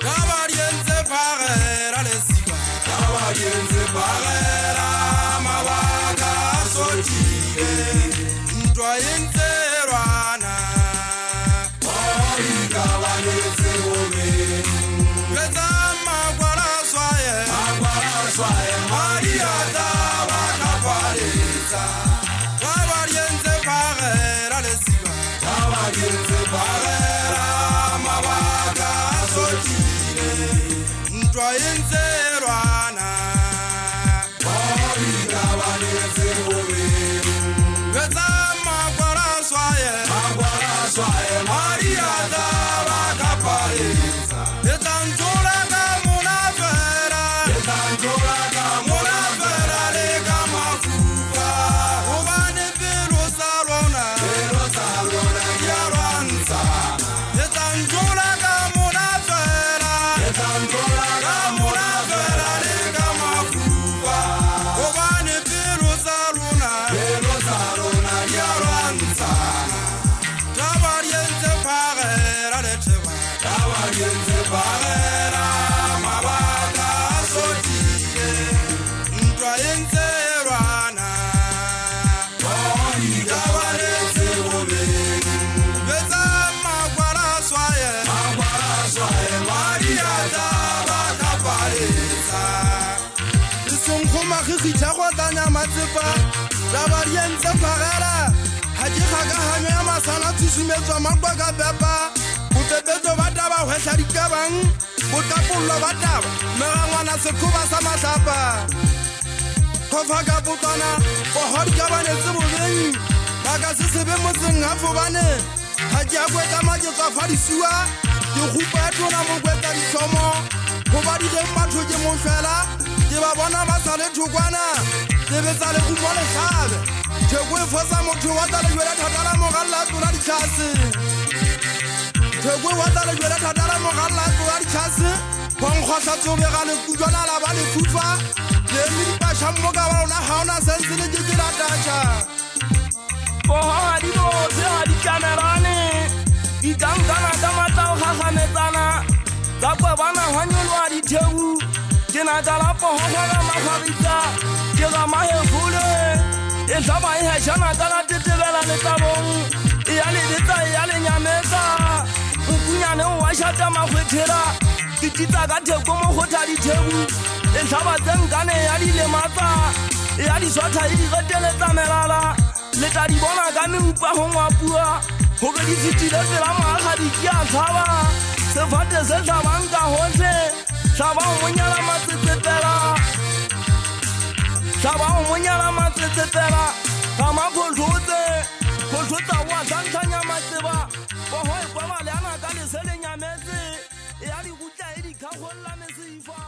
Gabariense pagera lesiba. Gabariense pagera mabaka sotile. Ntwayense rwana. Gabariense ome. Gazama gwala swaye. Gwala swaye. Maria dava kapaleza. Gabariense pagera lesiba. Gabariense pagera mabaka sotile. Ntwayense rwana. Gabariense ome. Gazama gwala swaye. Gwala swaye. Maria dava kapaleza. Etantola kamuna vera. Etantola kamuna vera le kamafuka. Ubane pelo salona. Pelo salona yaranza. Etantola kamuna vera. Etantola kamuna vera le kamafuka. Ubane pelo salona. Pelo salona yaranza. Gabariense pagera lecheba. Gabariense pagera mabaka sotile. Ntwayense rwana. Gabariense ome. Bezama gwala swaye. Gwala swaye. Maria dava kapaleza. Isongkhoma khikhicha go tanya matsepa. Gabariense pagera. Haji khaga hanyo ya masala tsusumetsa makwa ka pepa. Botetetso ba taba hwehla dikabang. Botapollo ba taba merangwana sekgoba sa mahlapa. Khofa ka botwana bohodi ka banetse bobeng. Ba ka se sebe motseng ha fobane. Ha ke a kweta maketsa fadisiwa. Ke khupa tona mo kweta ditsomo. Ho ba di reng batho ke mo fela. Ke ba bona ba sa le thokwana. Ke betsa le go mo le gabe. Ke go fosa motho wa tla le jwela thatala mogalla tsona ditlhase. Ke go wa tla le jwela thatala mogalla tsona ditlhase. Bonkgotla tsobega le kujwana la ba le fufa. Le mi dipasha mmoka wa ona ha ona sense le ke la tacha. Bohadi botse ha di kamerane. Ikangana ka matao gaganetsana. Tsa kwebana hwanyolwa ditheu. Ke na ka la poho ga mafabitsa. Ke ga mahefule. E hlaba e hashana ka la tetebela le tabong. E ya le detsa e ya le nyamesa. Ukunyane o wa shata makhwethela. Dititsa ka theko mo khotha ditheu. E hlaba tsengane ya di le matsa. E ya di swatha e di reteletsa melala. Le tla di bona ka meupa ho ngwapua. Ho be di fitile pela maga di ke a tshaba. Sefate se hlabang ka hohle. Hlaba o monyala matsetsetela. Hlaba o monyala matsetsetela. Ga maphotlhotse. Photlhotsa wa tsantlanya matseba. Boho e kwaba le ana ka lesele nyametse. E ya di gutla e di khagolla mesifa.